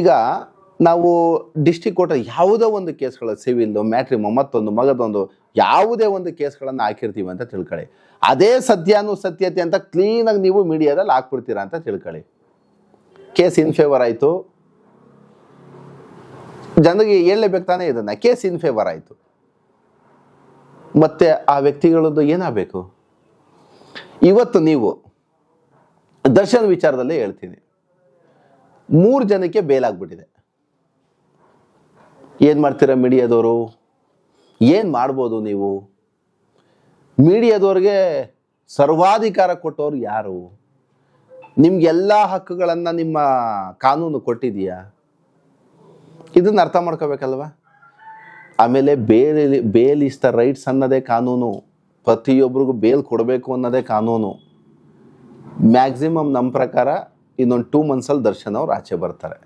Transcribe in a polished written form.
ಈಗ ನಾವು district court ಯಾವುದೋ ಒಂದು ಕೇಸ್ಗಳ ಸಿವಿಲ್ ಮ್ಯಾಟ್ರಿಮೋ ಮತ್ತೊಂದು ಮಗದೊಂದು ಯಾವುದೇ ಒಂದು ಕೇಸ್ಗಳನ್ನು ಹಾಕಿರ್ತೀವಿ ಅಂತ ತಿಳ್ಕೊಳ್ಳಿ. ಅದೇ ಸತ್ಯಾನುಸತ್ಯತೆ ಅಂತ ಕ್ಲೀನಾಗಿ ನೀವು ಮೀಡಿಯಾದಲ್ಲಿ ಹಾಕ್ಬಿಡ್ತೀರಾ ಅಂತ ತಿಳ್ಕೊಳ್ಳಿ. ಕೇಸ್ ಇನ್ ಫೇವರ್ ಆಯಿತು, ಜನರಿಗೆ ಹೇಳಲೇಬೇಕು ತಾನೇ ಇದನ್ನು. ಕೇಸ್ ಇನ್ ಫೇವರ್ ಆಯಿತು, ಮತ್ತೆ ಆ ವ್ಯಕ್ತಿಗಳದ್ದು ಏನಾಗಬೇಕು? ಇವತ್ತು ನೀವು ದರ್ಶನ್ ವಿಚಾರದಲ್ಲೇ ಹೇಳ್ತೀನಿ, 3 ಜನಕ್ಕೆ ಬೇಲಾಗ್ಬಿಟ್ಟಿದೆ. ಏನು ಮಾಡ್ತೀರಾ ಮೀಡಿಯಾದವರು? ಏನು ಮಾಡ್ಬೋದು ನೀವು? ಮೀಡಿಯಾದವ್ರಿಗೆ ಸರ್ವಾಧಿಕಾರ ಕೊಟ್ಟವ್ರು ಯಾರು? ನಿಮ್ಗೆಲ್ಲ ಹಕ್ಕುಗಳನ್ನು ನಿಮ್ಮ ಕಾನೂನು ಕೊಟ್ಟಿದೆಯಾ? ಇದನ್ನು ಅರ್ಥ ಮಾಡ್ಕೋಬೇಕಲ್ವ? ಆಮೇಲೆ ಬೇಲ್ ಇಸ್ ದ ರೈಟ್ಸ್ ಅನ್ನೋದೇ ಕಾನೂನು. ಪ್ರತಿಯೊಬ್ಬರಿಗೂ ಬೇಲ್ ಕೊಡಬೇಕು ಅನ್ನೋದೇ ಕಾನೂನು. ಮ್ಯಾಕ್ಸಿಮಮ್ ನಮ್ಮ ಪ್ರಕಾರ ಇನ್ನೊಂದು 2 ಮಂತ್ಸಲ್ಲಿ ದರ್ಶನ್ ಅವ್ರು ಆಚೆ ಬರ್ತಾರೆ.